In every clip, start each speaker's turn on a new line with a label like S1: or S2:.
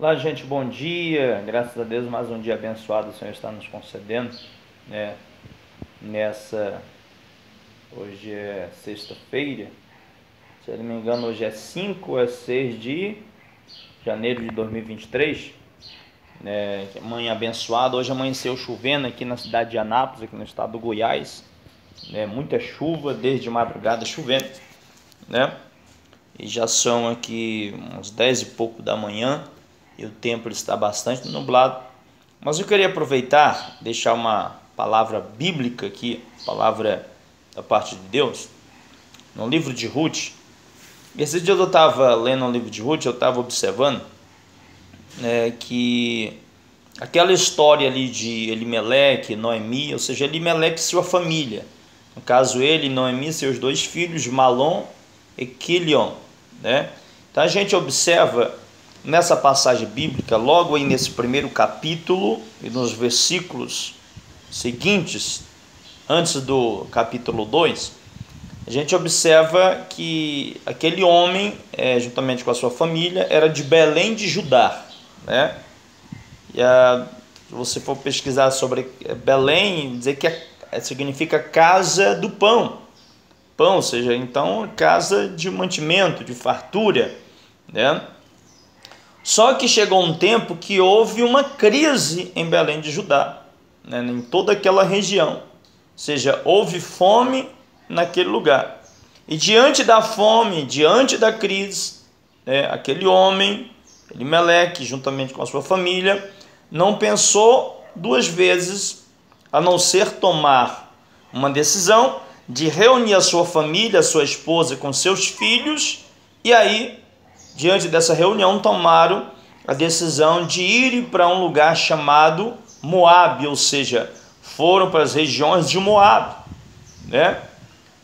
S1: Olá, gente, bom dia. Graças a Deus, mais um dia abençoado o Senhor está nos concedendo, né? Nessa, hoje é sexta-feira, se eu não me engano, hoje é 5 a 6 de janeiro de 2023, né? Manhã abençoada. Hoje amanheceu chovendo aqui na cidade de Anápolis, aqui no estado do Goiás, né? Muita chuva, desde madrugada chovendo, né? E já são aqui uns 10 e pouco da manhã e o tempo está bastante nublado. Mas eu queria aproveitar, deixar uma palavra bíblica aqui, palavra da parte de Deus, no livro de Ruth. Esses dias eu estava lendo o livro de Ruth, eu estava observando que aquela história ali de Elimeleque, Noemi, ou seja, Elimeleque e sua família, no caso ele, Noemi, seus dois filhos, Malom e Quilion, né? Então a gente observa nessa passagem bíblica, logo aí nesse primeiro capítulo e nos versículos seguintes, antes do capítulo 2, a gente observa que aquele homem, juntamente com a sua família, era de Belém de Judá, né? E se você for pesquisar sobre Belém, dizer que significa casa do pão, ou seja, então casa de mantimento, de fartura, né? Só que chegou um tempo que houve uma crise em Belém de Judá, né, em toda aquela região, ou seja, houve fome naquele lugar. E diante da fome, diante da crise, aquele homem, Elimeleque, juntamente com a sua família, não pensou duas vezes a não ser tomar uma decisão de reunir a sua família, a sua esposa com seus filhos, e aí, diante dessa reunião, tomaram a decisão de ir para um lugar chamado Moabe, ou seja, foram para as regiões de Moabe, né?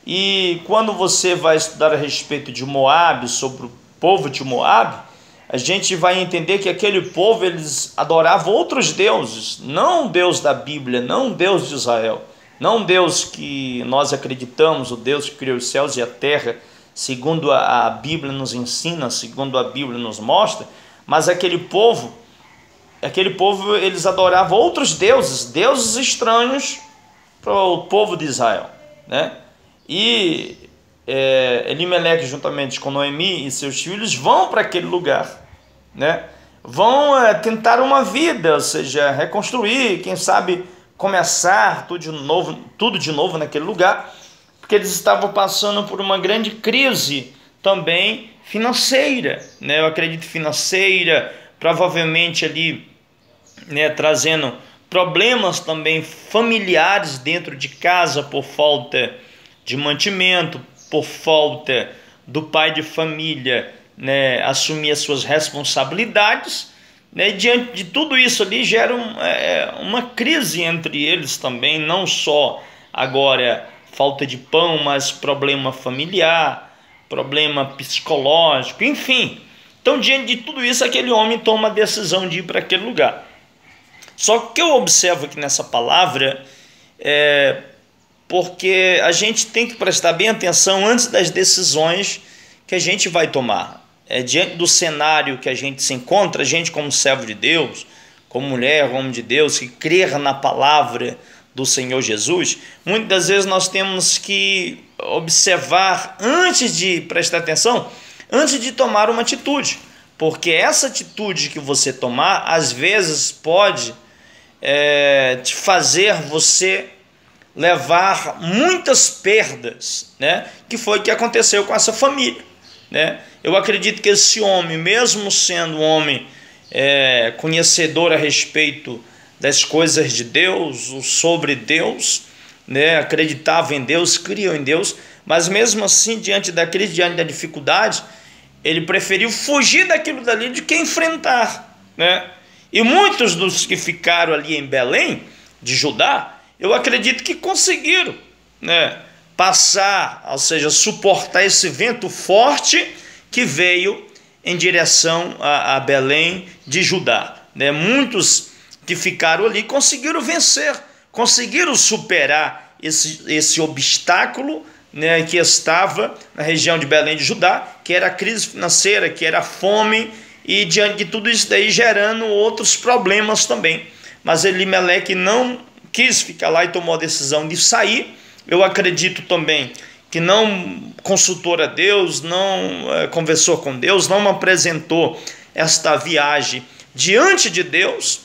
S1: E quando você vai estudar a respeito de Moabe, sobre o povo de Moabe, a gente vai entender que aquele povo, eles adoravam outros deuses, não o Deus da Bíblia, não o Deus de Israel, não o Deus que nós acreditamos, o Deus que criou os céus e a terra, segundo a Bíblia nos ensina, segundo a Bíblia nos mostra, mas aquele povo, eles adoravam outros deuses, deuses estranhos para o povo de Israel, né? E Elimeleque, juntamente com Noemi e seus filhos, vão para aquele lugar, né? Vão tentar uma vida, ou seja, reconstruir, quem sabe começar tudo de novo naquele lugar, porque eles estavam passando por uma grande crise também financeira, né? Eu acredito financeira, provavelmente ali, né, trazendo problemas também familiares dentro de casa por falta de mantimento, por falta do pai de família, né, assumir as suas responsabilidades, né? E diante de tudo isso ali gera uma crise entre eles também, não só agora falta de pão, mas problema familiar, problema psicológico, enfim. Então, diante de tudo isso, aquele homem toma a decisão de ir para aquele lugar. Só que o que eu observo aqui nessa palavra porque a gente tem que prestar bem atenção antes das decisões que a gente vai tomar. Diante do cenário que a gente se encontra, a gente como servo de Deus, como mulher, homem de Deus, que crer na palavra do Senhor Jesus, muitas das vezes nós temos que observar antes de prestar atenção, antes de tomar uma atitude, porque essa atitude que você tomar, às vezes pode te fazer você levar muitas perdas, né? Que foi o que aconteceu com essa família, né? Eu acredito que esse homem, mesmo sendo um homem conhecedor a respeito das coisas de Deus, sobre Deus, né? Acreditava em Deus, criou em Deus, mas mesmo assim, diante da crise, diante da dificuldade, ele preferiu fugir daquilo dali do que enfrentar, né? E muitos dos que ficaram ali em Belém, de Judá, eu acredito que conseguiram, né, passar, ou seja, suportar esse vento forte que veio em direção a Belém de Judá, né? Muitos que ficaram ali conseguiram vencer, conseguiram superar esse obstáculo, né, que estava na região de Belém de Judá, que era a crise financeira, que era a fome, e diante de tudo isso daí gerando outros problemas também. Mas Elimeleque não quis ficar lá e tomou a decisão de sair. Eu acredito também que não consultou a Deus, não conversou com Deus, não apresentou esta viagem diante de Deus,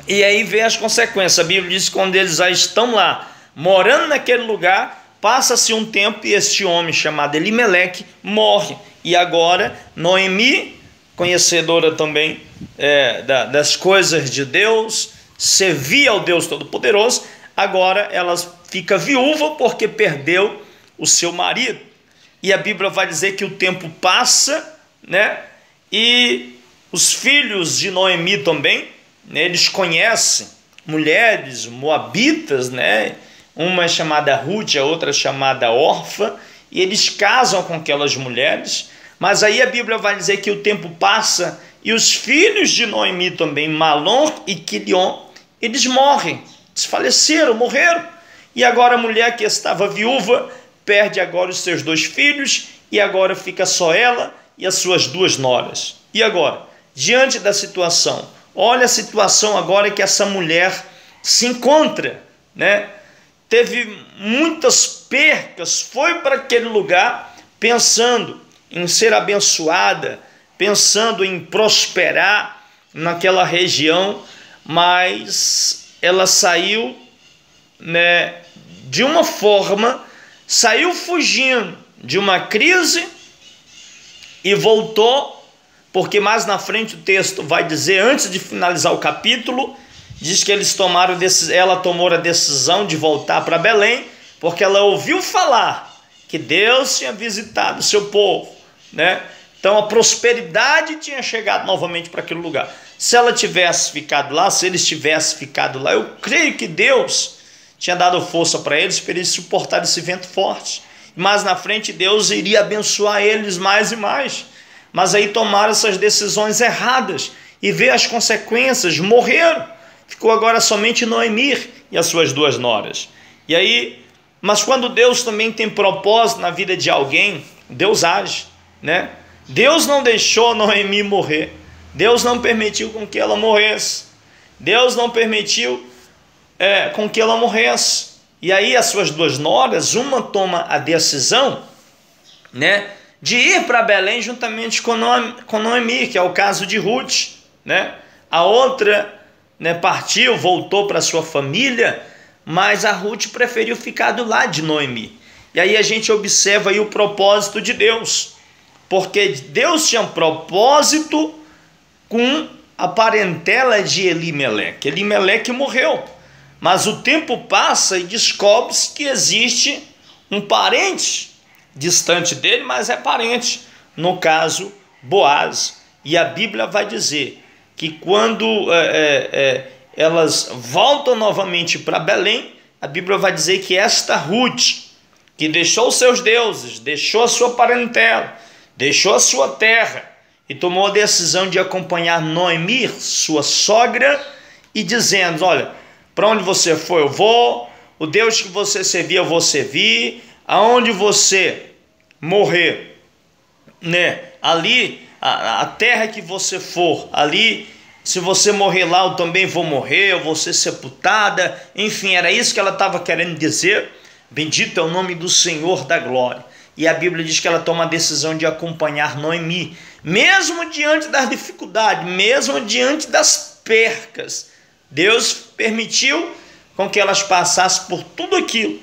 S1: e aí vê as consequências. A Bíblia diz que quando eles já estão lá, morando naquele lugar, passa-se um tempo e este homem chamado Elimeleque morre. E agora Noemi, conhecedora também das coisas de Deus, servia ao Deus Todo-Poderoso, agora ela fica viúva porque perdeu o seu marido. E a Bíblia vai dizer que o tempo passa, né? E os filhos de Noemi também, né, eles conhecem mulheres moabitas, né? Uma é chamada Ruth, a outra é chamada Orfa, e eles casam com aquelas mulheres. Mas aí a Bíblia vai dizer que o tempo passa e os filhos de Noemi também, Malom e Quilion, eles morrem, desfaleceram, morreram. E agora a mulher que estava viúva perde agora os seus 2 filhos e agora fica só ela e as suas 2 noras. E agora, diante da situação, olha a situação agora que essa mulher se encontra, né? Teve muitas percas, foi para aquele lugar pensando em ser abençoada, pensando em prosperar naquela região, mas ela saiu, né, de uma forma, saiu fugindo de uma crise e voltou, porque mais na frente o texto vai dizer, antes de finalizar o capítulo, diz que ela tomou a decisão de voltar para Belém, porque ela ouviu falar que Deus tinha visitado o seu povo, né? Então a prosperidade tinha chegado novamente para aquele lugar. Se ela tivesse ficado lá, se eles tivessem ficado lá, eu creio que Deus tinha dado força para eles suportar esse vento forte. Mas na frente Deus iria abençoar eles mais e mais. Mas aí tomaram essas decisões erradas e vê as consequências, morreram. Ficou agora somente Noemi e as suas 2 noras. E aí, mas quando Deus também tem propósito na vida de alguém, Deus age, né? Deus não deixou Noemi morrer. Deus não permitiu com que ela morresse. Deus não permitiu com que ela morresse. E aí as suas 2 noras, uma toma a decisão, né, de ir para Belém juntamente com Noemi, que é o caso de Ruth, né? A outra, né, partiu, voltou para sua família, mas a Ruth preferiu ficar do lado de Noemi. E aí a gente observa aí o propósito de Deus, porque Deus tinha um propósito com a parentela de Elimeleque. Elimeleque morreu, mas o tempo passa e descobre-se que existe um parente distante dele, mas é parente, no caso Boaz. E a Bíblia vai dizer que quando elas voltam novamente para Belém, a Bíblia vai dizer que esta Ruth, que deixou os seus deuses, deixou a sua parentela, deixou a sua terra e tomou a decisão de acompanhar Noemi, sua sogra, e dizendo, olha, para onde você for eu vou, o Deus que você servia eu vou servir, aonde você morrer, né, ali, a terra que você for, ali, se você morrer lá eu também vou morrer, eu vou ser sepultada. Enfim, era isso que ela estava querendo dizer. Bendito é o nome do Senhor da glória. E a Bíblia diz que ela toma a decisão de acompanhar Noemi, mesmo diante das dificuldades, mesmo diante das percas. Deus permitiu com que elas passassem por tudo aquilo,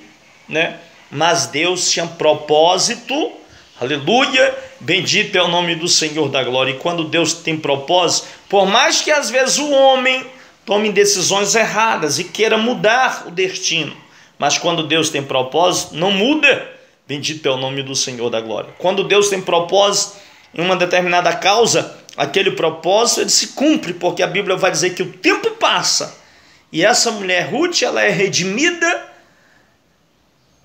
S1: né? Mas Deus tinha propósito, aleluia, bendito é o nome do Senhor da glória. E quando Deus tem propósito, por mais que às vezes o homem tome decisões erradas e queira mudar o destino, mas quando Deus tem propósito, não muda, bendito é o nome do Senhor da glória. Quando Deus tem propósito em uma determinada causa, aquele propósito ele se cumpre, porque a Bíblia vai dizer que o tempo passa, e essa mulher Ruth, ela é redimida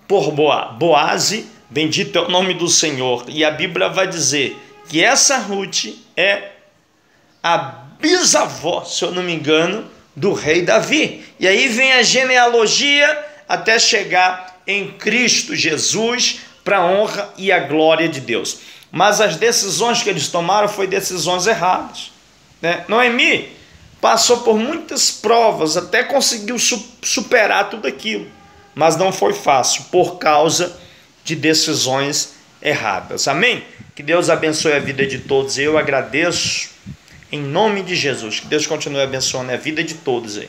S1: por Boaz, bendito é o nome do Senhor. E a Bíblia vai dizer que essa Ruth é a bisavó, se eu não me engano, do rei Davi. E aí vem a genealogia até chegar em Cristo Jesus, para a honra e a glória de Deus. mas as decisões que eles tomaram foram decisões erradas, né? Noemi passou por muitas provas até conseguiu superar tudo aquilo, mas não foi fácil por causa de decisões erradas. Amém? Que Deus abençoe a vida de todos. Eu agradeço em nome de Jesus. Que Deus continue abençoando a vida de todos aí.